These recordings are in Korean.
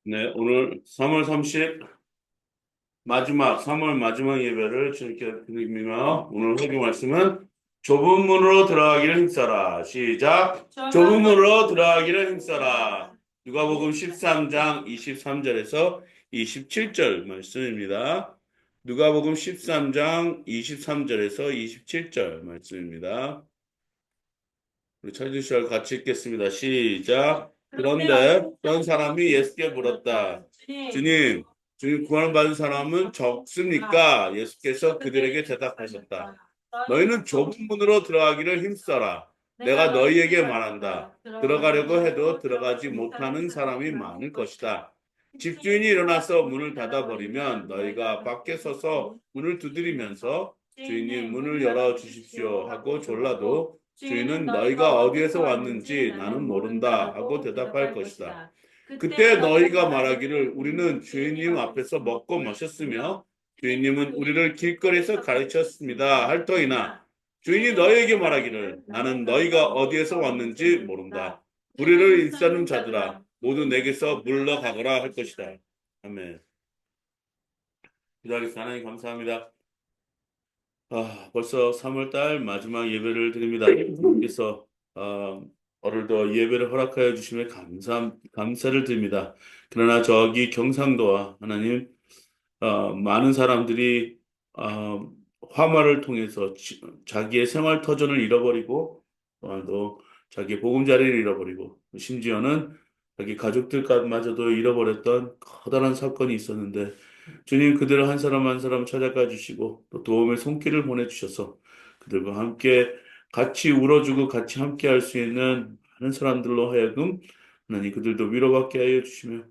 네, 오늘 3월 30 3월 마지막 예배를 주님께 드리며 오늘 회개 말씀은 좁은 문으로 들어가기를 힘써라. 시작. 좁은 문으로 들어가기를 힘써라. 누가복음 13장 23절에서 27절 말씀입니다. 누가복음 13장 23절에서 27절 말씀입니다. 우리 찾으시면 같이 읽겠습니다. 시작. 그런데 어떤 사람이 예수께 물었다. 주님, 주님 구원을 받은 사람은 적습니까? 예수께서 그들에게 대답하셨다. 너희는 좁은 문으로 들어가기를 힘써라. 내가 너희에게 말한다. 들어가려고 해도 들어가지 못하는 사람이 많을 것이다. 집주인이 일어나서 문을 닫아버리면 너희가 밖에 서서 문을 두드리면서 주인님 문을 열어 주십시오 하고 졸라도 주인은 너희가 어디에서 왔는지 나는 모른다 하고 대답할 것이다. 그때 너희가 말하기를 우리는 주인님 앞에서 먹고 마셨으며 주인님은 우리를 길거리에서 가르쳤습니다 할 터이나 주인이 너희에게 말하기를 나는 너희가 어디에서 왔는지 모른다. 우리를 일삼는 자들아 모두 내게서 물러가거라 할 것이다. 아멘. 기도하겠습니다. 하나님 감사합니다. 벌써 3월 달 마지막 예배를 드립니다. 주님께서 오늘도 예배를 허락하여 주심에 감사를 드립니다. 그러나 저기 경상도와 하나님 많은 사람들이 화마를 통해서 자기의 생활 터전을 잃어버리고 또 자기의 보금자리를 잃어버리고 심지어는 자기 가족들마저도 잃어버렸던 커다란 사건이 있었는데 주님 그들을 한 사람 한 사람 찾아가 주시고 또 도움의 손길을 보내주셔서 그들과 함께 같이 울어주고 같이 함께 할 수 있는 많은 사람들로 하여금 하나님 그들도 위로받게 하여 주시며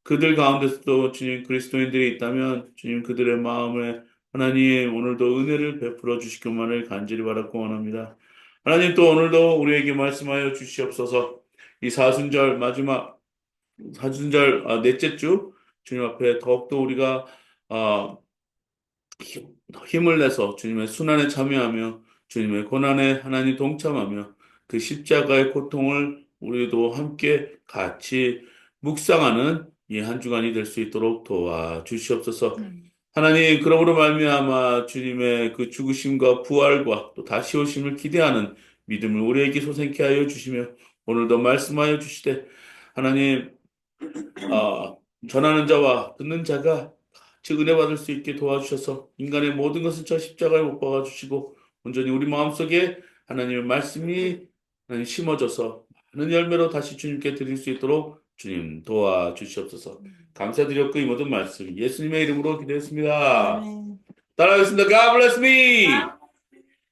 그들 가운데서도 주님 그리스도인들이 있다면 주님 그들의 마음에 하나님 오늘도 은혜를 베풀어 주시기만을 간절히 바라고 원합니다. 하나님 또 오늘도 우리에게 말씀하여 주시옵소서. 이 사순절 넷째 주 주님 앞에 더욱더 우리가 아, 힘을 내서 주님의 순환에 참여하며 주님의 고난에 하나님 동참하며 그 십자가의 고통을 우리도 함께 같이 묵상하는 이 한 주간이 될 수 있도록 도와 주시옵소서. 하나님, 그러므로 말미암아 주님의 그 죽으심과 부활과 또 다시 오심을 기대하는 믿음을 우리에게 솟게 하여 주시며 오늘도 말씀하여 주시되 하나님 아, 전하는 자와 듣는 자가 같이 은혜 받을 수 있게 도와주셔서 인간의 모든 것을 저 십자가에 못 박아 주시고 온전히 우리 마음속에 하나님의 말씀이 하나님 심어져서 많은 열매로 다시 주님께 드릴 수 있도록 주님 도와주시옵소서. 감사드렸고 이 모든 말씀 예수님의 이름으로 기도했습니다. 따라하겠습니다. God bless me.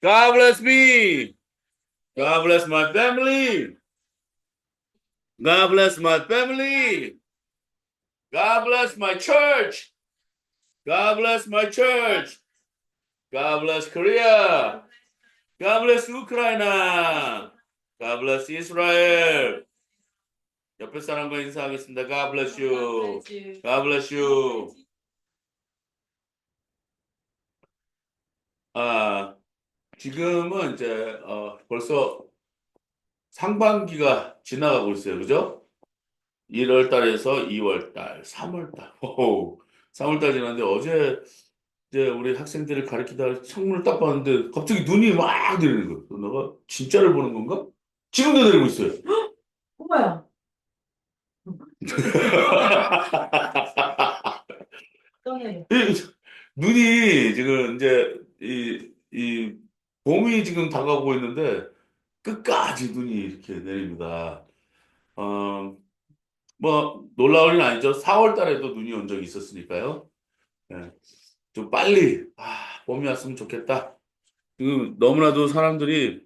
God bless me. God bless my family. God bless my family. God bless my church. God bless my church. God bless Korea. God bless 우크라이나. God bless Israel. 옆에 사람과 인사하겠습니다. God bless you. God bless you. 아, 지금은 이제 벌써 상반기가 지나가고 있어요. 그죠? 1월 달에서 2월 달, 3월 달. 호 3월 달 지났는데 어제 이제 우리 학생들을 가르치다가 창문을 딱 봤는데 갑자기 눈이 막 내리는 거예요. 그래서 내가 진짜를 보는 건가? 지금도 내리고 있어요. 꼬마야. 네. 눈이 지금 이제 이 봄이 지금 다가오고 있는데 끝까지 눈이 이렇게 내립니다. 어, 뭐 놀라운 일은 아니죠. 4월 달에도 눈이 온 적이 있었으니까요. 예, 좀 빨리 봄이 왔으면 좋겠다. 지금 너무나도 사람들이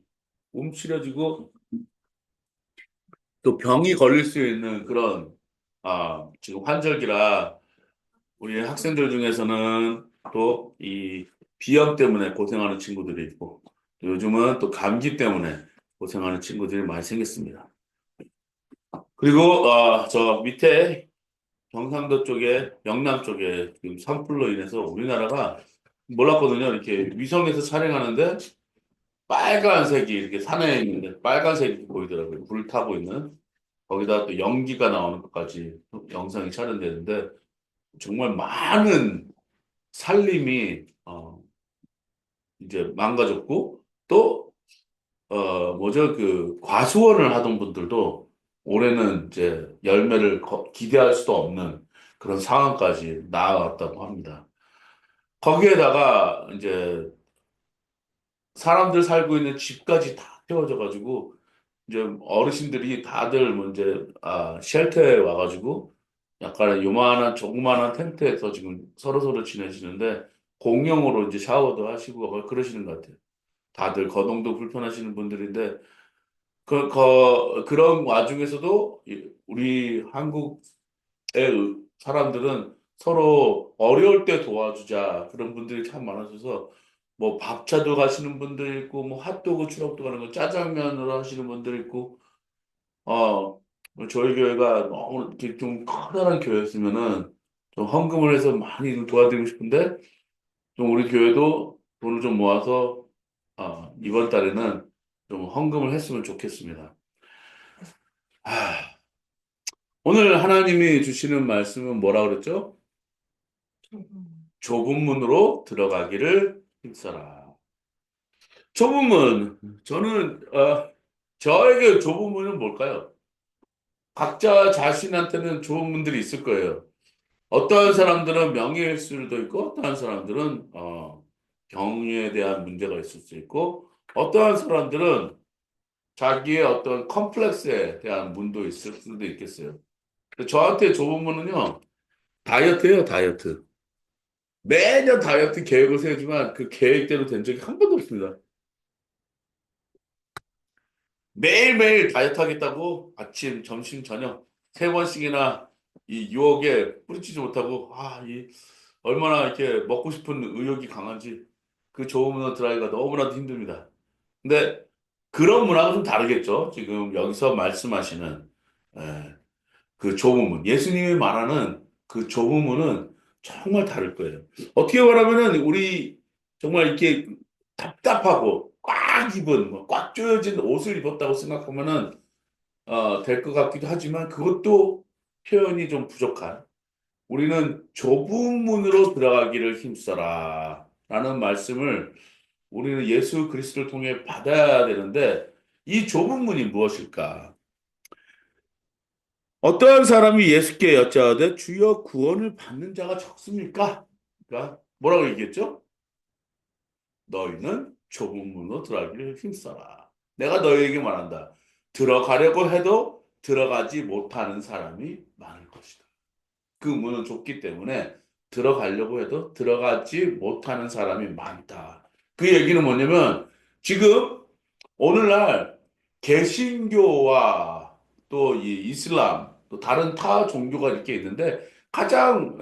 움츠려지고 또 병이 걸릴 수 있는 그런 지금 환절기라 우리 학생들 중에서는 또 이 비염 때문에 고생하는 친구들이 있고 또 요즘은 또 감기 때문에 고생하는 친구들이 많이 생겼습니다. 그리고 저 밑에 경상도 쪽에 영남 쪽에 지금 산불로 인해서 우리나라가 몰랐거든요. 이렇게 위성에서 촬영하는데 빨간색이 이렇게 산에 있는데 빨간색이 보이더라고요. 불을 타고 있는. 거기다 또 연기가 나오는 것까지 영상이 촬영되는데 정말 많은 살림이 이제 망가졌고 또 뭐죠? 그 과수원을 하던 분들도 올해는 이제 열매를 기대할 수도 없는 그런 상황까지 나아왔다고 합니다. 거기에다가 이제 사람들 살고 있는 집까지 다 태워져가지고 이제 어르신들이 다들 뭐 이제 쉘터에 와가지고 약간 요만한 조그만한 텐트에서 지금 서로서로 지내시는데 공용으로 이제 샤워도 하시고 그러시는 것 같아요. 다들 거동도 불편하시는 분들인데 그런 와중에서도 우리 한국의 사람들은 서로 어려울 때 도와주자 그런 분들이 참 많아져서 뭐 밥차도 가시는 분들 있고 뭐 핫도그 추락도 가는 거 짜장면으로 하시는 분들 있고 어 저희 교회가 너무 이렇게 좀 커다란 교회였으면은 좀 헌금을 해서 많이 좀 도와드리고 싶은데 좀 우리 교회도 돈을 좀 모아서 이번 달에는 좀 헌금을 했으면 좋겠습니다. 아, 오늘 하나님이 주시는 말씀은 뭐라 그랬죠? 좁은 문으로 들어가기를 힘써라. 좁은 문. 저에게 좁은 문은 뭘까요? 각자 자신한테는 좁은 문들이 있을 거예요. 어떠한 사람들은 명예일 수도 있고, 어떠한 사람들은, 경유에 대한 문제가 있을 수 있고, 어떠한 사람들은 자기의 어떤 컴플렉스에 대한 문도 있을 수도 있겠어요. 저한테 좁은 문은요, 다이어트예요, 다이어트. 매년 다이어트 계획을 세우지만 그 계획대로 된 적이 한 번도 없습니다. 매일매일 다이어트 하겠다고 아침, 점심, 저녁 세 번씩이나 이 유혹에 뿌리치지 못하고 얼마나 이렇게 먹고 싶은 의욕이 강한지 그 좋은 문화 드라이가 너무나도 힘듭니다. 근데 그런 문화가 좀 다르겠죠. 지금 여기서 말씀하시는 그 좁은 문, 예수님이 말하는 그 좁은 문은 정말 다를 거예요. 어떻게 말하면은 우리 정말 이렇게 답답하고 꽉 입은, 뭐꽉 조여진 옷을 입었다고 생각하면은 될 것 같기도 하지만 그것도 표현이 좀 부족한. 우리는 좁은 문으로 들어가기를 힘써라. 라는 말씀을 우리는 예수 그리스도를 통해 받아야 되는데 이 좁은 문이 무엇일까? 어떠한 사람이 예수께 여짜오되 주여 구원을 받는 자가 적습니까? 그러니까 뭐라고 얘기했죠? 너희는 좁은 문으로 들어가기를 힘써라. 내가 너희에게 말한다. 들어가려고 해도 들어가지 못하는 사람이 많을 것이다. 그 문은 좁기 때문에 들어가려고 해도 들어가지 못하는 사람이 많다. 그 얘기는 뭐냐면 지금 오늘날 개신교와 또 이 이슬람 또 다른 타 종교가 이렇게 있는데 가장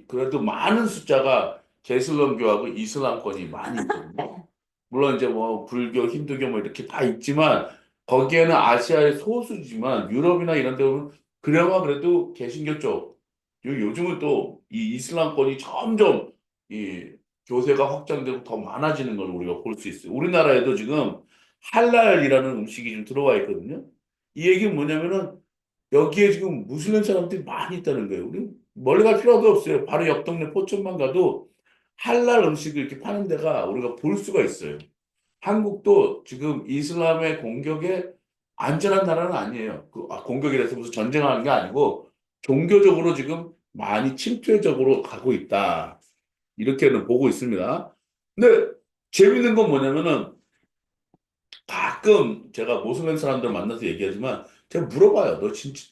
그래도 많은 숫자가 개슬람교하고 이슬람권이 많이 있거든요. 물론 이제 뭐 불교, 힌두교 뭐 이렇게 다 있지만 거기에는 아시아의 소수지만 유럽이나 이런 데 보면 그나마 그래도 개신교 쪽 요즘은 또 이 이슬람권이 점점 이 교세가 확장되고 더 많아지는 걸 우리가 볼 수 있어요. 우리나라에도 지금 할랄이라는 음식이 좀 들어와 있거든요. 이 얘기는 뭐냐면은 여기에 지금 무슬림 사람들이 많이 있다는 거예요. 우리 멀리 갈 필요도 없어요. 바로 옆 동네 포천만 가도 할랄 음식을 이렇게 파는 데가 우리가 볼 수가 있어요. 한국도 지금 이슬람의 공격에 안전한 나라는 아니에요. 공격이라서 무슨 전쟁하는 게 아니고 종교적으로 지금 많이 침투적으로 가고 있다. 이렇게는 보고 있습니다. 근데 재밌는 건 뭐냐면은 가끔 제가 모슬렘 사람들 만나서 얘기하지만 제가 물어봐요.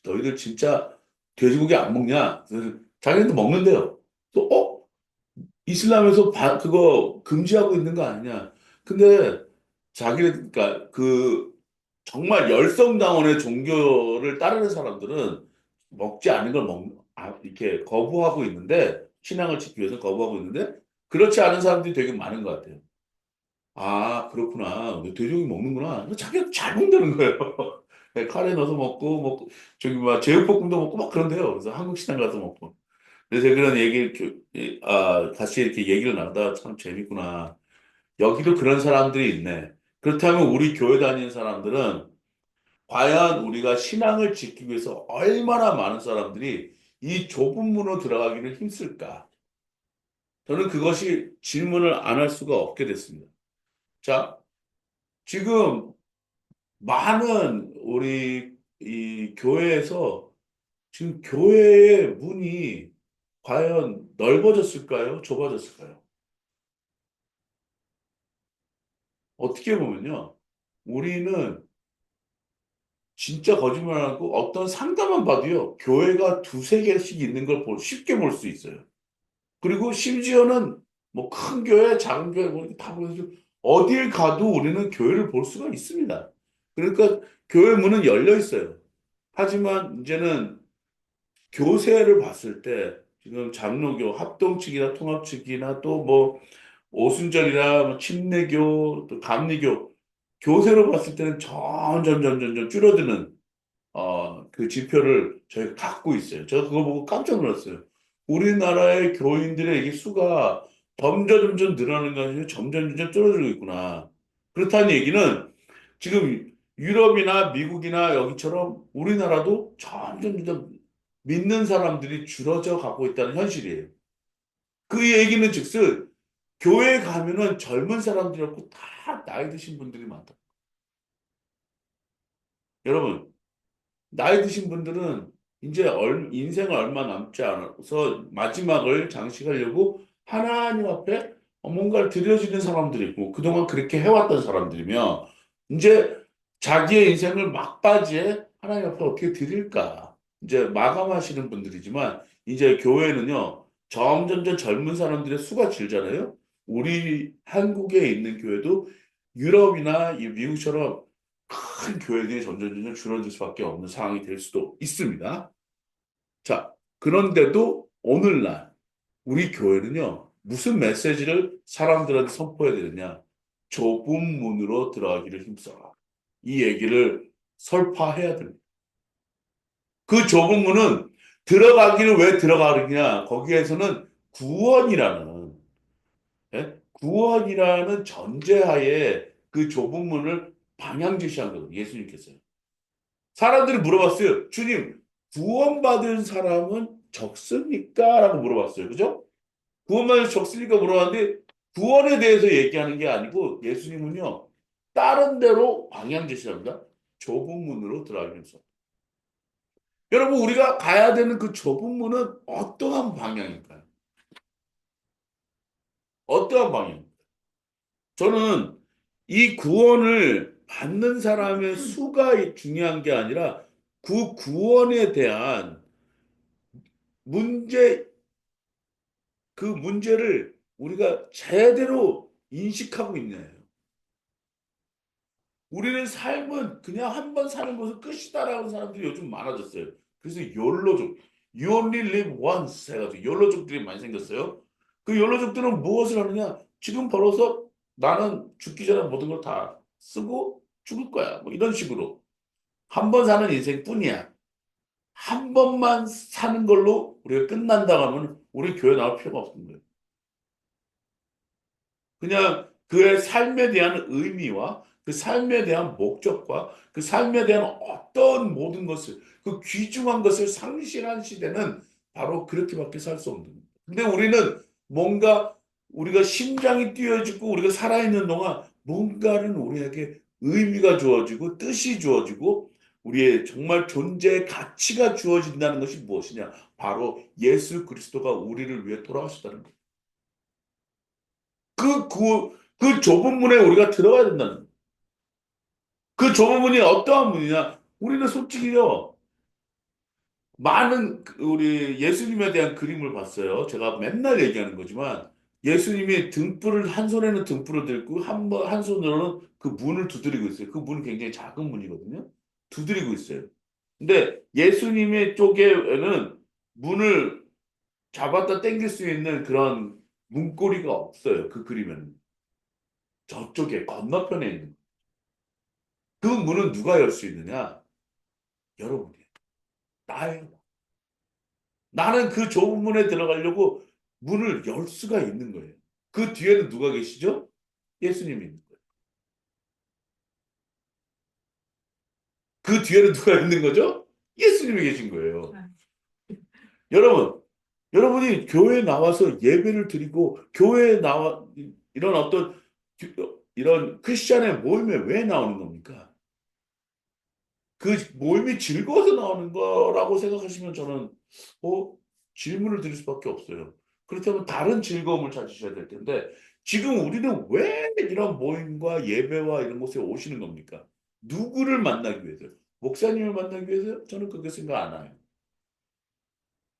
너희들 진짜 돼지고기 안 먹냐? 그래서 자기네도 먹는데요. 또, 이슬람에서 그거 금지하고 있는 거 아니냐? 근데 그러니까 정말 열성당원의 종교를 따르는 사람들은 먹지 않은 걸 이렇게 거부하고 있는데, 신앙을 지키기 위해서 거부하고 있는데, 그렇지 않은 사람들이 되게 많은 것 같아요. 아, 그렇구나. 너 돼지고기 먹는구나. 자기가 잘 먹는다는 거예요. 카레 넣어서 먹고, 저기, 제육볶음도 먹고 막 그런데요. 그래서 한국 시장 가서 먹고. 그래서 그런 같이 이렇게 얘기를 나누다 참 재밌구나. 여기도 그런 사람들이 있네. 그렇다면 우리 교회 다니는 사람들은 과연 우리가 신앙을 지키기 위해서 얼마나 많은 사람들이 이 좁은 문으로 들어가기를 힘쓸까? 저는 그것이 질문을 안 할 수가 없게 됐습니다. 자, 지금 많은 우리 이 교회에서 지금 교회의 문이 과연 넓어졌을까요? 좁아졌을까요? 어떻게 보면요. 우리는 진짜 거짓말하고 어떤 상담만 봐도요. 교회가 두세 개씩 있는 걸 쉽게 볼 수 있어요. 그리고 심지어는 뭐 큰 교회, 작은 교회 뭐다 보여서 어딜 가도 우리는 교회를 볼 수가 있습니다. 그러니까 교회 문은 열려 있어요. 하지만 이제는 교세를 봤을 때 지금 장로교, 합동측이나 통합측이나 또 뭐 오순절이나 뭐 침례교, 또 감리교 교세로 봤을 때는 점점 줄어드는 그 지표를 저희가 갖고 있어요. 제가 그거 보고 깜짝 놀랐어요. 우리나라의 교인들의 이게 수가 점점 늘어나는 게 아니라 점점 줄어들고 있구나. 그렇다는 얘기는 지금 유럽이나 미국이나 여기처럼 우리나라도 점점 믿는 사람들이 줄어져 가고 있다는 현실이에요. 그 얘기는 즉슨 교회 가면은 젊은 사람들이 없고 다 나이 드신 분들이 많다. 여러분, 나이 드신 분들은 이제 인생을 얼마 남지 않아서 마지막을 장식하려고 하나님 앞에 뭔가를 드려지는 사람들이고 그동안 그렇게 해왔던 사람들이며 이제 자기의 인생을 막바지에 하나님 앞에 어떻게 드릴까 이제 마감하시는 분들이지만 이제 교회는요 점점점 젊은 사람들의 수가 줄잖아요. 우리 한국에 있는 교회도 유럽이나 이 미국처럼 큰 교회들이 점점 줄어들 수밖에 없는 상황이 될 수도 있습니다. 자, 그런데도 오늘날 우리 교회는요, 무슨 메시지를 사람들한테 선포해야 되느냐? 좁은 문으로 들어가기를 힘써라. 이 얘기를 설파해야 됩니다. 그 좁은 문은 들어가기를 왜 들어가느냐? 거기에서는 구원이라는, 구원이라는 전제하에 그 좁은 문을 방향 제시한 거예요. 예수님께서요. 사람들이 물어봤어요. 주님, 구원받은 사람은 적습니까? 라고 물어봤어요. 그죠? 구원받은 적습니까? 물어봤는데 구원에 대해서 얘기하는 게 아니고 예수님은요. 다른 데로 방향 제시합니다. 좁은 문으로 들어가면서. 여러분 우리가 가야 되는 그 좁은 문은 어떠한 방향일까요? 어떠한 방향? 저는 이 구원을 받는 사람의 수가 중요한 게 아니라 그 구원에 대한 문제 그 문제를 우리가 제대로 인식하고 있냐예요. 우리는 삶은 그냥 한 번 사는 것은 끝이다라는 사람들이 요즘 많아졌어요. 그래서 욜로족, You only live once 해가지고 욜로족들이 많이 생겼어요. 그 욜로족들은 무엇을 하느냐? 지금 벌어서 나는 죽기 전에 모든 걸 다 쓰고 죽을 거야. 뭐 이런 식으로. 한 번 사는 인생뿐이야. 한 번만 사는 걸로 우리가 끝난다고 하면 우리 교회 나올 필요가 없는 거예요. 그냥 그의 삶에 대한 의미와 그 삶에 대한 목적과 그 삶에 대한 어떤 모든 것을 그 귀중한 것을 상실한 시대는 바로 그렇게밖에 살 수 없는 거예요. 근데 우리는 뭔가 우리가 심장이 뛰어지고 우리가 살아있는 동안 뭔가는 우리에게 의미가 주어지고 뜻이 주어지고 우리의 정말 존재의 가치가 주어진다는 것이 무엇이냐? 바로 예수 그리스도가 우리를 위해 돌아가셨다는 거예요. 그 좁은 문에 우리가 들어가야 된다는 거예요. 그 좁은 문이 어떠한 문이냐? 우리는 솔직히요, 많은 우리 예수님에 대한 그림을 봤어요. 제가 맨날 얘기하는 거지만, 예수님이 등불을, 한 손에는 등불을 들고, 한 손으로는 그 문을 두드리고 있어요. 그 문은 굉장히 작은 문이거든요. 두드리고 있어요. 근데 예수님의 쪽에는 문을 잡았다 당길 수 있는 그런 문고리가 없어요. 그 그림에는. 저쪽에 건너편에 있는. 그 문은 누가 열 수 있느냐? 여러분이. 나예요. 나는 그 좁은 문에 들어가려고 문을 열 수가 있는 거예요. 그 뒤에는 누가 계시죠? 예수님이 있는 거예요. 그 뒤에는 누가 있는 거죠? 예수님이 계신 거예요. 여러분, 여러분이 교회에 나와서 예배를 드리고 교회에 나와 이런 어떤 이런 크리스천의 모임에 왜 나오는 겁니까? 그 모임이 즐거워서 나오는 거라고 생각하시면 저는 어, 질문을 드릴 수밖에 없어요. 그렇다면 다른 즐거움을 찾으셔야 될 텐데 지금 우리는 왜 이런 모임과 예배와 이런 곳에 오시는 겁니까? 누구를 만나기 위해서요? 목사님을 만나기 위해서요? 저는 그렇게 생각 안 해요.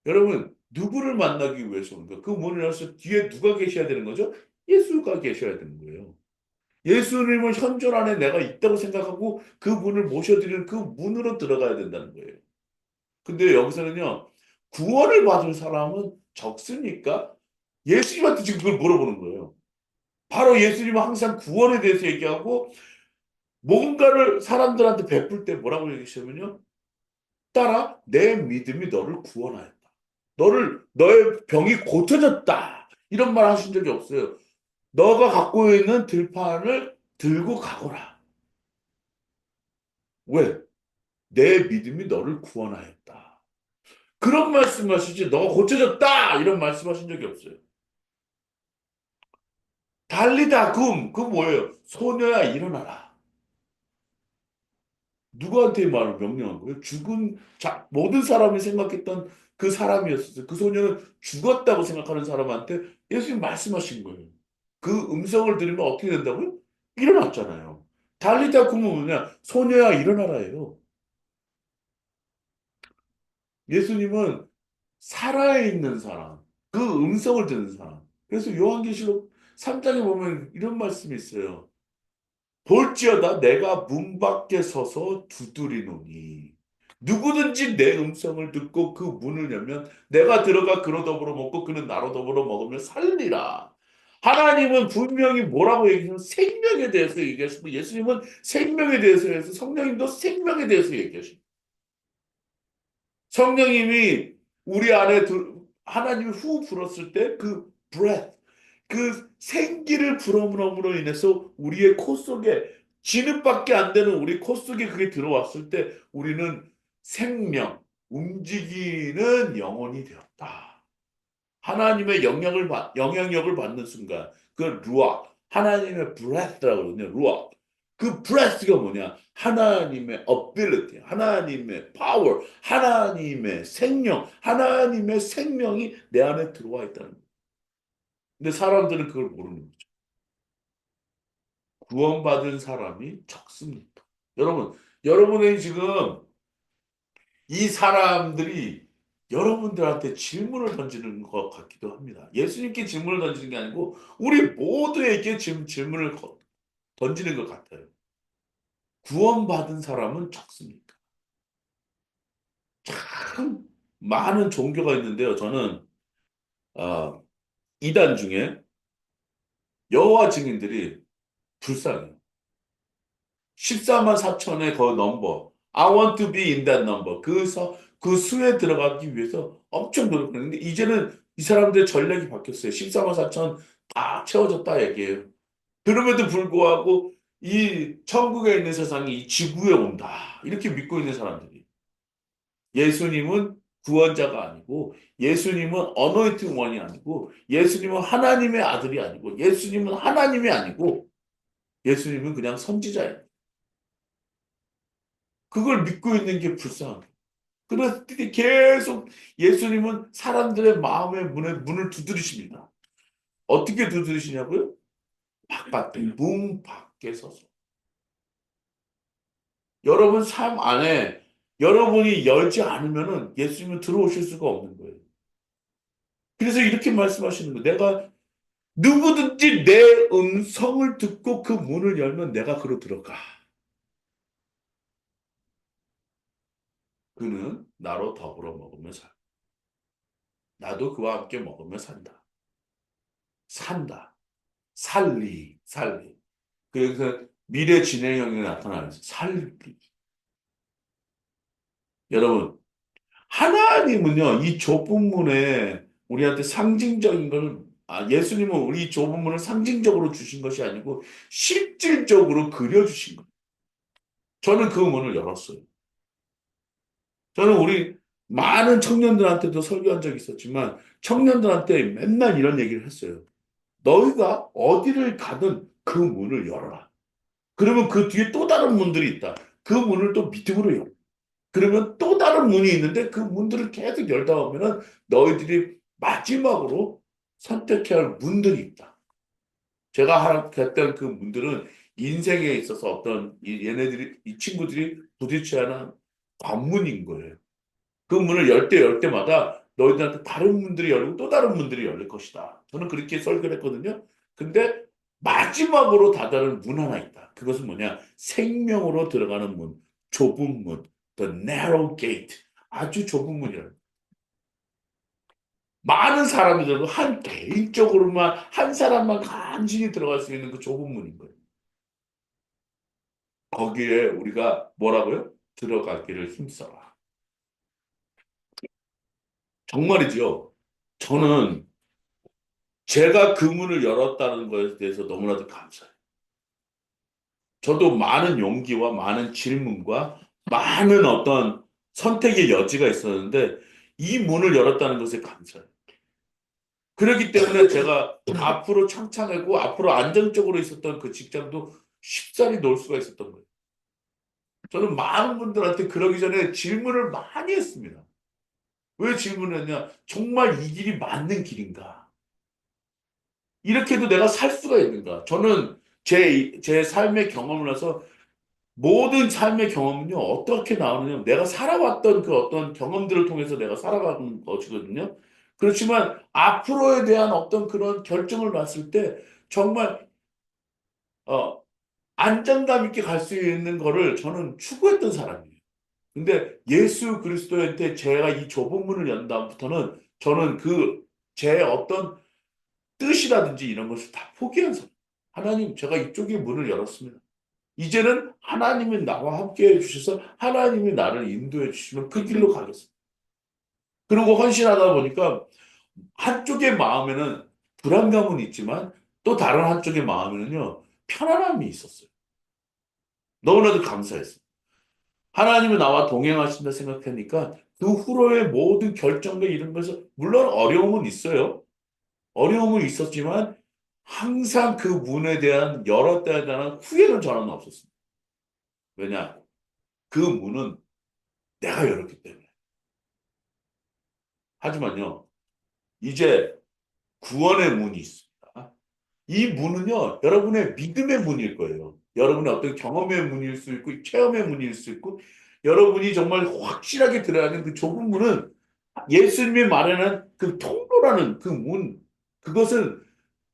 여러분, 누구를 만나기 위해서 오는 거예요? 그 문을 열어서 뒤에 누가 계셔야 되는 거죠? 예수가 계셔야 되는 거예요. 예수님은 현존 안에 내가 있다고 생각하고 그 문을 모셔드리는 그 문으로 들어가야 된다는 거예요. 근데 여기서는요, 구원을 받은 사람은 적습니까? 예수님한테 지금 그걸 물어보는 거예요. 바로 예수님은 항상 구원에 대해서 얘기하고 뭔가를 사람들한테 베풀 때 뭐라고 얘기하시냐면요. 따라 내 믿음이 너를 구원하였다. 너의 병이 고쳐졌다. 이런 말 하신 적이 없어요. 너가 갖고 있는 들판을 들고 가거라. 왜? 내 믿음이 너를 구원하였다. 그런 말씀하시지, 너가 고쳐졌다! 이런 말씀하신 적이 없어요. 달리다, 그 뭐예요? 소녀야, 일어나라. 누구한테 이 말을 명령한 거예요? 모든 사람이 생각했던 그 사람이었어요. 그 소녀는 죽었다고 생각하는 사람한테 예수님 말씀하신 거예요. 그 음성을 들으면 어떻게 된다고요? 일어났잖아요. 달리다 굼은 뭐냐? 소녀야, 일어나라예요. 예수님은 살아있는 사람, 그 음성을 듣는 사람. 그래서 요한계시록 3장에 보면 이런 말씀이 있어요. 볼지어다 내가 문 밖에 서서 두드리노니 누구든지 내 음성을 듣고 그 문을 열면 내가 들어가 그로 더불어 먹고 그는 나로 더불어 먹으며 살리라. 하나님은 분명히 뭐라고 얘기하면 생명에 대해서 얘기하시고 예수님은 생명에 대해서 해서 성령님도 생명에 대해서 얘기하십니다. 성령님이 우리 안에 하나님이 후 불었을 때 그 breath, 그 생기를 불어넣음으로 인해서 우리의 코 속에 진흙밖에 안 되는 우리 코 속에 그게 들어왔을 때 우리는 생명, 움직이는 영혼이 되었다. 하나님의 영향력을 받는 순간 그 루아, 하나님의 breath라고 그러거든요. 루아. 그 breath가 뭐냐? 하나님의 ability, 하나님의 power, 하나님의 생명, 하나님의 생명이 내 안에 들어와 있다는 거예요. 근데 사람들은 그걸 모르는 거죠. 구원받은 사람이 적습니다. 여러분의 지금 이 사람들이 여러분들한테 질문을 던지는 것 같기도 합니다. 예수님께 질문을 던지는 게 아니고 우리 모두에게 지금 질문을 던지는 것 같아요. 구원받은 사람은 적습니까? 참 많은 종교가 있는데요. 저는 아, 이단 중에 여호와 증인들이 불쌍해요. 14만 4천의 그 넘버. I want to be in that number. 그 수에 들어가기 위해서 엄청 노력했는데 이제는 이 사람들의 전략이 바뀌었어요. 14만 4천 다 채워졌다 얘기해요. 그럼에도 불구하고 이 천국에 있는 세상이 이 지구에 온다. 이렇게 믿고 있는 사람들이. 예수님은 구원자가 아니고 예수님은 어노인팅 원이 아니고 예수님은 하나님의 아들이 아니고 예수님은 하나님이 아니고 예수님은 그냥 선지자예요. 그걸 믿고 있는 게 불쌍한 거예요. 그래서 계속 예수님은 사람들의 마음의 문을 두드리십니다. 어떻게 두드리시냐고요? 바깥에, 문 밖에 서서. 여러분 삶 안에 여러분이 열지 않으면은 예수님은 들어오실 수가 없는 거예요. 그래서 이렇게 말씀하시는 거예요. 내가 누구든지 내 음성을 듣고 그 문을 열면 내가 그로 들어가. 그는 나로 더불어 먹으며 살. 나도 그와 함께 먹으며 산다. 산다. 살리. 그래서 미래 진행형이 나타나는 살리. 여러분, 하나님은요, 이 좁은 문에 우리한테 상징적인 걸, 예수님은 우리 좁은 문을 상징적으로 주신 것이 아니고 실질적으로 그려주신 거예요. 저는 그 문을 열었어요. 저는 우리 많은 청년들한테도 설교한 적이 있었지만 청년들한테 맨날 이런 얘기를 했어요. 너희가 어디를 가든 그 문을 열어라. 그러면 그 뒤에 또 다른 문들이 있다. 그 문을 또 밑으로 열어. 그러면 또 다른 문이 있는데 그 문들을 계속 열다 보면은 너희들이 마지막으로 선택해야 할 문들이 있다. 제가 했던 그 문들은 인생에 있어서 얘네들이, 이 친구들이 부딪혀야 하는 관문인 거예요. 그 문을 열 때마다 너희들한테 다른 문들이 열리고 또 다른 문들이 열릴 것이다. 저는 그렇게 설교를 했거든요. 근데 마지막으로 다다른 문 하나 있다. 그것은 뭐냐? 생명으로 들어가는 문, 좁은 문, the narrow gate. 아주 좁은 문이라. 많은 사람들도 한 개인적으로만 한 사람만 간신히 들어갈 수 있는 그 좁은 문인 거예요. 거기에 우리가 뭐라고요? 들어가기를 힘써라. 정말이지요. 저는 제가 그 문을 열었다는 것에 대해서 너무나도 감사해요. 저도 많은 용기와 많은 질문과 많은 어떤 선택의 여지가 있었는데 이 문을 열었다는 것에 감사해요. 그렇기 때문에 제가 앞으로 창창하고 앞으로 안정적으로 있었던 그 직장도 쉽사리 놓을 수가 있었던 거예요. 저는 많은 분들한테 그러기 전에 질문을 많이 했습니다. 왜 질문했냐? 정말 이 길이 맞는 길인가? 이렇게도 내가 살 수가 있는가? 저는 제 삶의 경험을 해서 모든 삶의 경험은요, 어떻게 나오느냐. 내가 살아왔던 그 어떤 경험들을 통해서 내가 살아가는 것이거든요. 그렇지만 앞으로에 대한 어떤 그런 결정을 봤을 때 정말, 어, 안정감 있게 갈 수 있는 거를 저는 추구했던 사람이에요. 근데 예수 그리스도한테 제가 이 좁은 문을 연 다음부터는 저는 제 어떤 뜻이라든지 이런 것을 다 포기한 사람. 하나님, 제가 이쪽에 문을 열었습니다. 이제는 하나님이 나와 함께 해주셔서 하나님이 나를 인도해 주시면 그 길로 가겠습니다. 그리고 헌신하다 보니까 한쪽의 마음에는 불안감은 있지만 또 다른 한쪽의 마음에는요, 편안함이 있었어요. 너무나도 감사했어요. 하나님이 나와 동행하신다 생각하니까 그 후로의 모든 결정과 이런 것에서 물론 어려움은 있어요. 어려움은 있었지만 항상 그 문에 대한 열었다에 대한 후회는 저는 없었습니다. 왜냐? 그 문은 내가 열었기 때문에. 하지만요, 이제 구원의 문이 있습니다. 이 문은요, 여러분의 믿음의 문일 거예요. 여러분의 어떤 경험의 문일 수 있고, 체험의 문일 수 있고, 여러분이 정말 확실하게 들어야 하는 그 좁은 문은 예수님이 말하는 그 통로라는 그 문, 그것은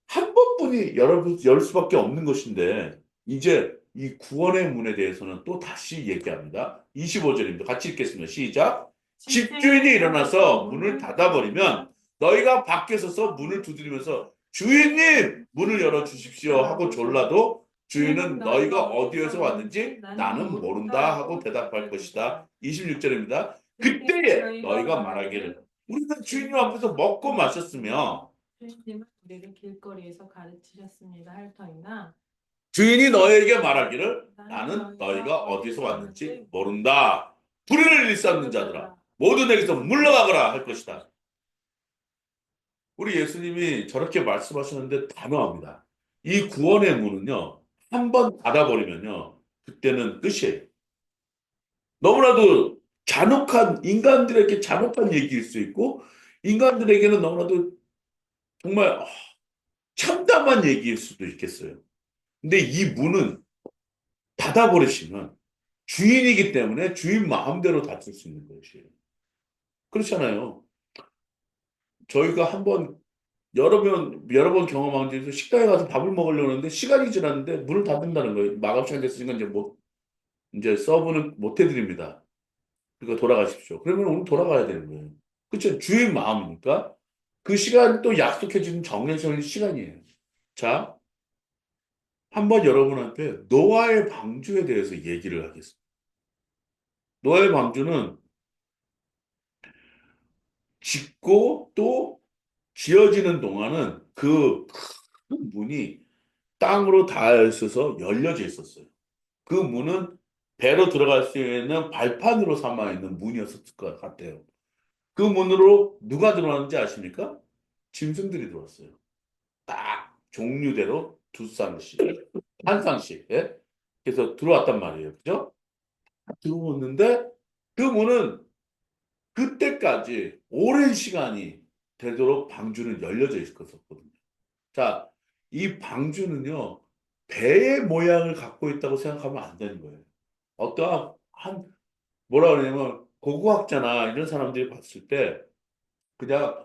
한 번뿐이 열 수밖에 없는 것인데, 이제 이 구원의 문에 대해서는 또 다시 얘기합니다. 25절입니다. 같이 읽겠습니다. 시작. 집주인이 일어나서 문을 닫아버리면 너희가 밖에 서서 문을 두드리면서 주인님 문을 열어 주십시오 하고 졸라도 주인은 너희가 어디에서 왔는지 나는 모른다 하고 대답할 것이다. 26절입니다. 그때에 너희가 말하기를 우리는 주인님 앞에서 먹고 마셨으며 주님은 우리를 길거리에서 가르치셨습니다. 할 터이나 주인이 너희에게 말하기를 나는 나는 너희가 너희가 어디서 어디서 왔는지 왔는지 모른다. 불의를 일삼는 자들아 모르는 모두 내게서 물러가거라 할 것이다. 우리 예수님이 저렇게 말씀하셨는데 단호합니다. 이 구원의 문은요, 한 번 닫아버리면요, 그때는 끝이에요. 너무나도 인간들에게 잔혹한 얘기일 수 있고, 인간들에게는 너무나도 정말 참담한 얘기일 수도 있겠어요. 근데 이 문은 닫아버리시면 주인이기 때문에 주인 마음대로 닫을 수 있는 것이에요. 그렇잖아요. 저희가 한번 여러 번 경험한 적에서 식당에 가서 밥을 먹으려고 하는데 시간이 지났는데 문을 닫는다는 거예요. 마감 시간 됐으니까 이제 서브는 못 해드립니다. 그러니까 돌아가십시오. 그러면 오늘 돌아가야 되는 거예요. 그렇죠. 주인 마음이니까 그 시간 또 약속해 주는 정해져 있는 시간이에요. 자, 한번 여러분한테 노아의 방주에 대해서 얘기를 하겠습니다. 노아의 방주는 짓고 또 지어지는 동안은 그 큰 문이 땅으로 닿아 있어서 열려져 있었어요. 그 문은 배로 들어갈 수 있는 발판으로 삼아 있는 문이었을 것 같아요. 그 문으로 누가 들어왔는지 아십니까? 짐승들이 들어왔어요. 딱 종류대로 두 쌍씩, 한 쌍씩. 예? 그래서 들어왔단 말이에요. 그죠? 들어왔는데 그 문은 그때까지 오랜 시간이 되도록 방주는 열려져 있었거든요. 자, 이 방주는요, 배의 모양을 갖고 있다고 생각하면 안 되는 거예요. 어떠한, 뭐라 그러냐면, 고고학자나 이런 사람들이 봤을 때, 그냥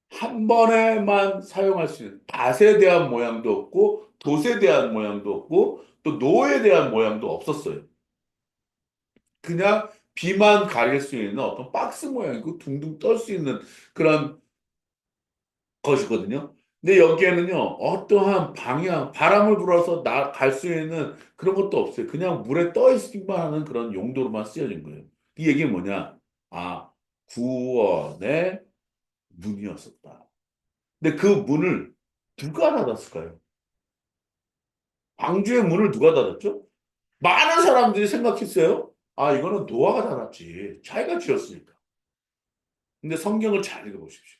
한 번에만 사용할 수 있는, 밭에 대한 모양도 없고, 돛에 대한 모양도 없고, 또 노에 대한 모양도 없었어요. 그냥 비만 가릴 수 있는 어떤 박스 모양이고, 둥둥 떨 수 있는 그런 것이거든요. 근데 여기에는요, 어떠한 방향, 바람을 불어서 갈 수 있는 그런 것도 없어요. 그냥 물에 떠 있기만 하는 그런 용도로만 쓰여진 거예요. 이 얘기는 뭐냐? 아, 구원의 문이었었다. 근데 그 문을 누가 닫았을까요? 방주의 문을 누가 닫았죠? 많은 사람들이 생각했어요. 아, 이거는 노아가 닫았지. 자기가 지었으니까. 근데 성경을 잘 읽어보십시오.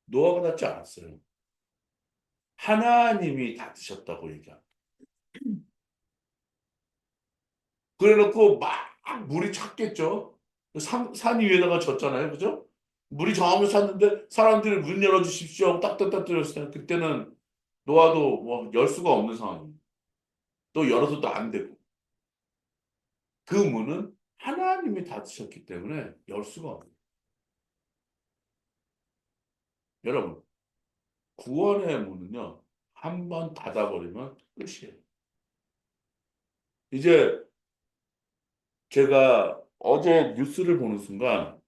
노아가 닫지 않았어요. 하나님이 닫으셨다고 얘기합니다. 그래놓고 막 물이 찼겠죠. 산 위에다가 졌잖아요. 그죠? 물이 저으로 찼는데 사람들이 문 열어주십시오. 딱딱딱 들었을 때 그때는 노아도 뭐 열 수가 없는 상황이에요. 또 열어서도 안 되고. 그 문은 하나님이 닫으셨기 때문에 열 수가 없어요. 여러분, 구원의 문은요. 한 번 닫아버리면 끝이에요. 이제 제가 어제 뉴스를 보는 순간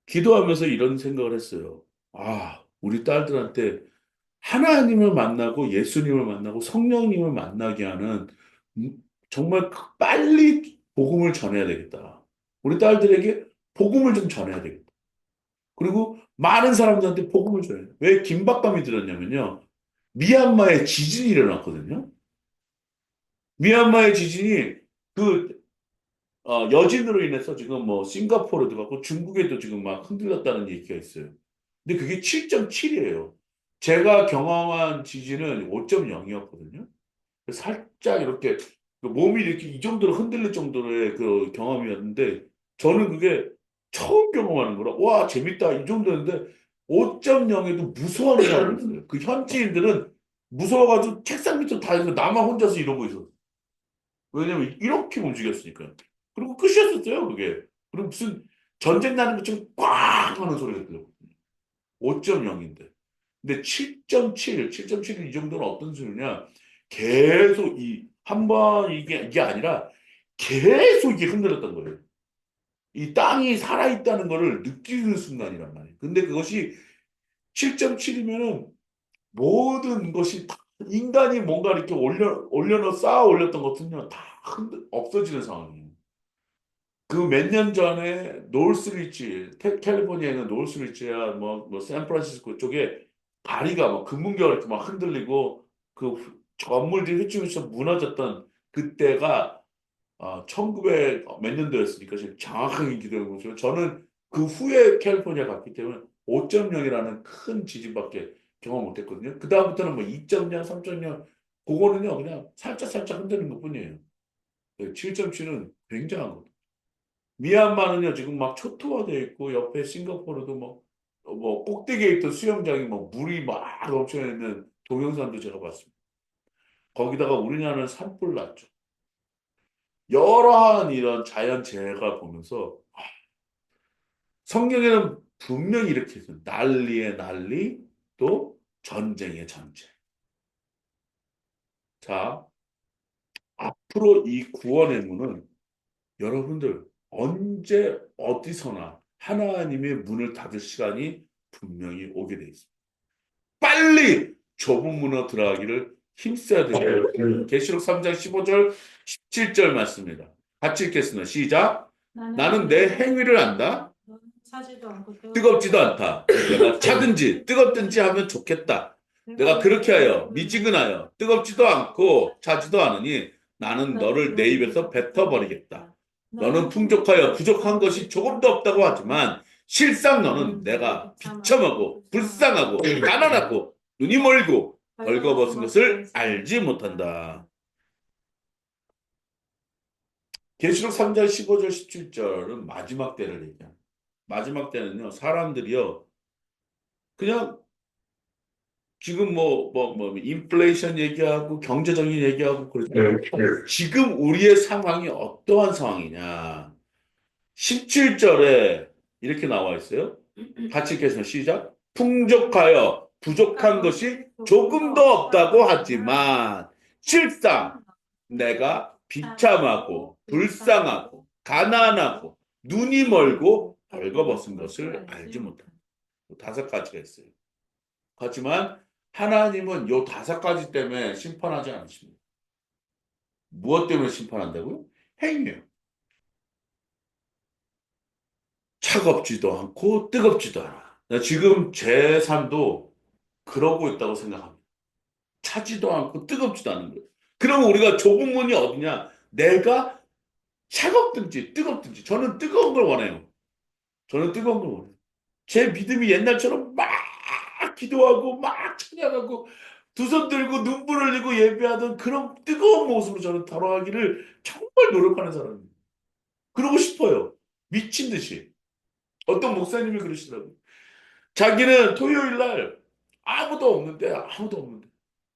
기도하면서 이런 생각을 했어요. 아, 우리 딸들한테 하나님을 만나고 예수님을 만나고 성령님을 만나게 하는 음, 정말 빨리 복음을 전해야 되겠다. 우리 딸들에게 복음을 좀 전해야 되겠다. 그리고 많은 사람들한테 복음을 전해야 돼. 왜 긴박감이 들었냐면요. 미얀마에 지진이 일어났거든요. 미얀마의 지진이 그 여진으로 인해서 지금 뭐 싱가포르도 그렇고 중국에도 지금 막 흔들렸다는 얘기가 있어요. 근데 그게 7.7이에요. 제가 경험한 지진은 5.0이었거든요. 살짝 이렇게 그 몸이 이렇게 이 정도로 흔들릴 정도의 그 경험이었는데 저는 그게 처음 경험하는 거라 와 재밌다 이 정도였는데 5.0에도 무서워하는 사람이 있어요. 그 현지인들은 무서워가지고 책상 밑으로 다 있는데 나만 혼자서 이러고 있었어요. 왜냐면 이렇게 움직였으니까. 그리고 끝이었었어요, 그게. 그리고 무슨 전쟁 나는 것처럼 꽝 하는 소리가 들려. 5.0인데. 근데 7.7이 정도는 어떤 소리냐? 계속 한 번 이게 아니라 계속 이게 흔들렸던 거예요. 이 땅이 살아있다는 거를 느끼는 순간이란 말이에요. 근데 그것이 7.7이면은 모든 것이 다 인간이 뭔가 이렇게 쌓아 올렸던 것은요, 다 없어지는 상황이에요. 그 몇 년 전에 노스리치, 캘리포니아에 있는 노스리치야, 샌프란시스코 쪽에 다리가 막 금문교가 이렇게 막 흔들리고 그 건물들이 휘청휘청 무너졌던 그때가 1900 몇 년도였으니까 지금 정확하게 기억하고 있어요. 저는 그 후에 캘리포니아 갔기 때문에 5.0이라는 큰 지진밖에 경험 못했거든요. 그 다음부터는 뭐 2.0, 3.0 그거는요 그냥 살짝 살짝 흔드는 것뿐이에요. 7.7은 굉장한 거. 미얀마는요, 지금 막 초토화되어 있고, 옆에 싱가포르도 뭐, 꼭대기에 있던 수영장이 뭐, 물이 막 넘쳐 있는 동영상도 제가 봤습니다. 거기다가 우리나라는 산불 났죠. 여러한 이런 자연재해가 보면서, 성경에는 분명히 이렇게 했어요. 난리의 난리, 또 전쟁의 전쟁. 자, 앞으로 이 구원의 문은 여러분들 언제 어디서나 하나님의 문을 닫을 시간이 분명히 오게 돼 있습니다. 빨리 좁은 문으로 들어가기를 힘써야 되겠습니다. 계시록 3장 15절 17절 말씀입니다. 같이 읽겠습니다. 시작. 나는 내 행위를 안다. 차지도 않고 뜨겁지도 않다. 내가 차든지 뜨겁든지 하면 좋겠다. 내가 그렇게 하여 미지근하여 뜨겁지도 않고 차지도 않으니 나는 너를 내 입에서 뱉어버리겠다. 너는 풍족하여 부족한 것이 조금도 없다고 하지만 실상 너는 내가 비참하고 불쌍하고 가난하고 눈이 멀고 벌거벗은 것을 알지 못한다. 계시록 3장 15절 17절은 마지막 때를 얘기합니다. 마지막 때는요, 사람들이요, 그냥 지금 인플레이션 얘기하고 경제적인 얘기하고 그러죠. 지금 우리의 상황이 어떠한 상황이냐. 17절에 이렇게 나와 있어요. 같이 읽겠습니다. 시작. 풍족하여 부족한 것이 조금도 없다고 하지만 실상 내가 비참하고 불쌍하고 가난하고 눈이 멀고 벌거벗은 것을 알지 못한다. 다섯 가지가 있어요. 하지만 하나님은 요 다섯 가지 때문에 심판하지 않으십니다. 무엇 때문에 심판한다고요? 행위예요. 차갑지도 않고 뜨겁지도 않아. 나 지금 제 삶도 그러고 있다고 생각합니다. 차지도 않고 뜨겁지도 않은 거예요. 그러면 우리가 좁은 문이 어디냐? 내가 차갑든지 뜨겁든지 저는 뜨거운 걸 원해요. 저는 뜨거운 걸 원해요. 제 믿음이 옛날처럼 막 기도하고 막 찬양하고 두 손 들고 눈물 흘리고 예배하던 그런 뜨거운 모습으로 저는 돌아가기를 정말 노력하는 사람입니다. 그러고 싶어요. 미친 듯이. 어떤 목사님이 그러시더라고요. 자기는 토요일 날 아무도 없는데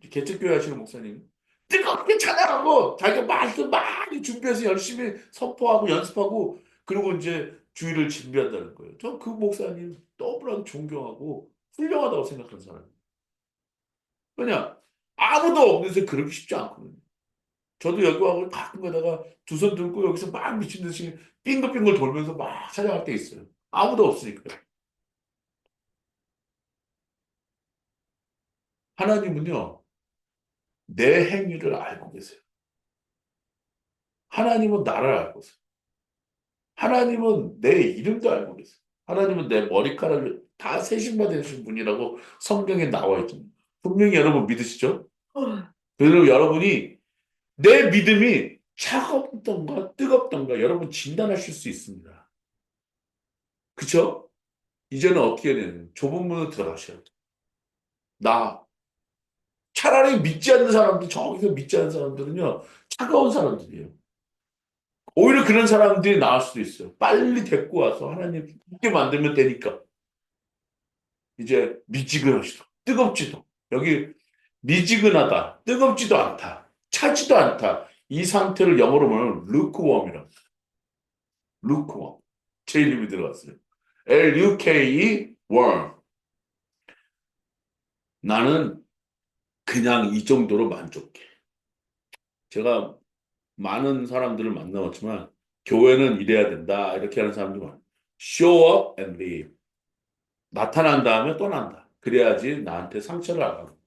개척교회 하시는 목사님 뜨겁게 찬양하고 자기가 말씀 많이 준비해서 열심히 선포하고 연습하고 그리고 이제 주일을 준비한다는 거예요. 저 그 목사님 너무나도 존경하고 훌륭하다고 생각하는 사람이에요. 그냥 아무도 없는 데 그러기 쉽지 않거든요. 저도 여기 와서 가끔 가다가 두 손 들고 여기서 막 미친 듯이 빙글빙글 돌면서 막 찬양할 때 있어요. 아무도 없으니까. 하나님은요, 내 행위를 알고 계세요. 하나님은 나를 알고 계세요. 하나님은 내 이름도 알고 계세요. 하나님은 내 머리카락을 다 세신받으신 분이라고 성경에 나와 있습니다. 분명히 여러분 믿으시죠? 그리고 여러분이 내 믿음이 차갑던가 뜨겁던가 여러분 진단하실 수 있습니다. 그쵸? 이제는 어떻게 해야 되는 좁은 문으로 들어가셔야 돼요. 나 차라리 믿지 않는 사람들 저기서 믿지 않는 사람들은요 차가운 사람들이에요. 오히려 그런 사람들이 나을 수도 있어요. 빨리 데리고 와서 하나님 믿게 만들면 되니까. 이제 미지근하시도 뜨겁지도 여기 미지근하다 뜨겁지도 않다 차지도 않다 이 상태를 영어로 보면 lukewarm이라고 lukewarm 제 이름이 들어갔어요. Luke warm 나는 그냥 이 정도로 만족해. 제가 많은 사람들을 만나봤지만 교회는 이래야 된다 이렇게 하는 사람도 많아요. Show up and leave 나타난 다음에 떠난다. 그래야지 나한테 상처를 안 하고.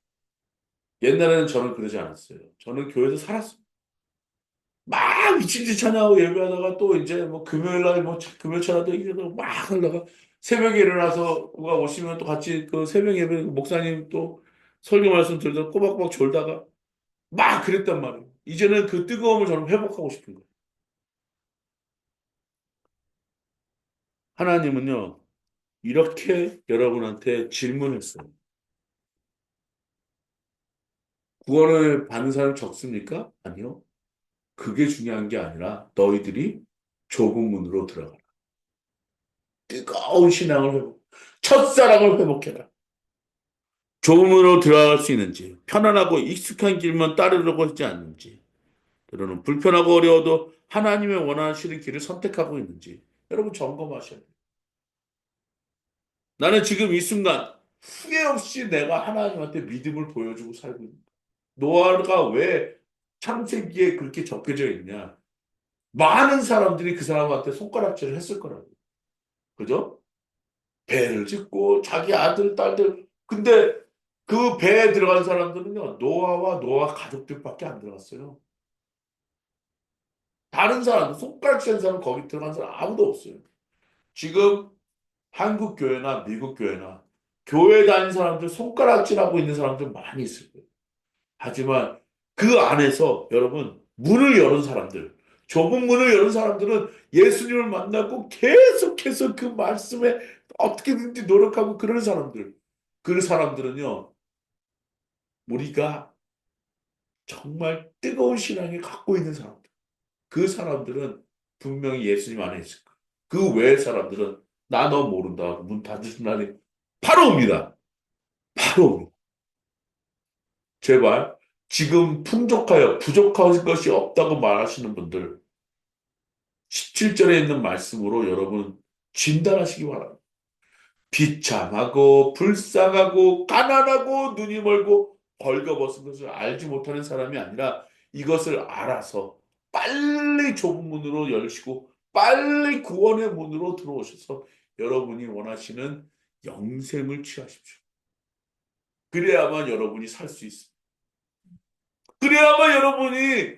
옛날에는 저는 그러지 않았어요. 저는 교회에서 살았어요. 막 미친 듯이 찬양하고 예배하다가 또 이제 뭐 금요일 날 뭐 금요 찬양도 이러다가 막 하다가 새벽에 일어나서 누가 오시면 또 같이 그 새벽 예배 목사님 또 설교 말씀 들으다 꼬박꼬박 졸다가 막 그랬단 말이에요. 이제는 그 뜨거움을 저는 회복하고 싶은 거예요. 하나님은요, 이렇게 여러분한테 질문했어요. 구원을 받는 사람 적습니까? 아니요. 그게 중요한 게 아니라 너희들이 좁은 문으로 들어가라. 뜨거운 신앙을 회복, 첫사랑을 회복해라. 좁은 문으로 들어갈 수 있는지, 편안하고 익숙한 길만 따르려고 하지 않는지, 때로는 불편하고 어려워도 하나님의 원하시는 길을 선택하고 있는지, 여러분 점검하셔야 돼요. 나는 지금 이 순간 후회 없이 내가 하나님한테 믿음을 보여주고 살고 있는 거야. 노아가 왜 창세기에 그렇게 적혀져 있냐? 많은 사람들이 그 사람한테 손가락질을 했을 거라고. 그죠? 배를 짓고 자기 아들, 딸들. 근데 그 배에 들어간 사람들은요, 노아와 노아 가족들밖에 안 들어갔어요. 다른 사람, 손가락질 한 사람 거기 들어간 사람 아무도 없어요. 지금 한국 교회나 미국 교회나 교회 다니는 사람들 손가락질하고 있는 사람들 많이 있을 거예요. 하지만 그 안에서 여러분 문을 여는 사람들, 좁은 문을 여는 사람들은 예수님을 만나고 계속해서 그 말씀에 어떻게든지 노력하고 그러는 사람들. 그 사람들은요, 우리가 정말 뜨거운 신앙을 갖고 있는 사람들. 그 사람들은 분명히 예수님 안에 있을 거예요. 그 외의 사람들은 나 너 모른다. 문 닫으신 날에 바로 옵니다. 바로 옵니다. 제발 지금 풍족하여 부족한 것이 없다고 말하시는 분들 17절에 있는 말씀으로 여러분 진단하시기 바랍니다. 비참하고 불쌍하고 가난하고 눈이 멀고 벌거벗은 것을 알지 못하는 사람이 아니라 이것을 알아서 빨리 좁은 문으로 열시고 빨리 구원의 문으로 들어오셔서 여러분이 원하시는 영생을 취하십시오. 그래야만 여러분이 살 수 있습니다. 그래야만 여러분이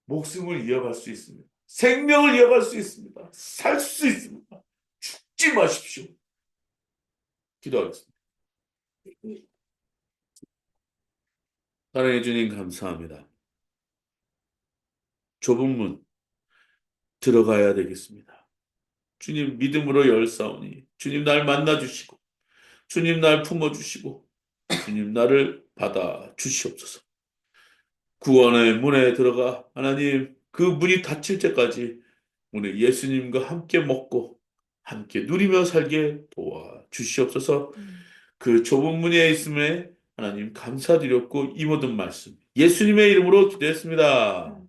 목숨을 이어갈 수 있습니다. 생명을 이어갈 수 있습니다. 살 수 있습니다. 죽지 마십시오. 기도하겠습니다. 사랑해 주님 감사합니다. 좁은 문 들어가야 되겠습니다. 주님 믿음으로 열사오니 주님 날 만나 주시고 주님 날 품어 주시고 주님 나를 받아 주시옵소서. 구원의 문에 들어가 하나님 그 문이 닫힐 때까지 오늘 예수님과 함께 먹고 함께 누리며 살게 도와 주시옵소서. 그 좁은 문에 있음에 하나님 감사드렸고 이 모든 말씀 예수님의 이름으로 기도했습니다.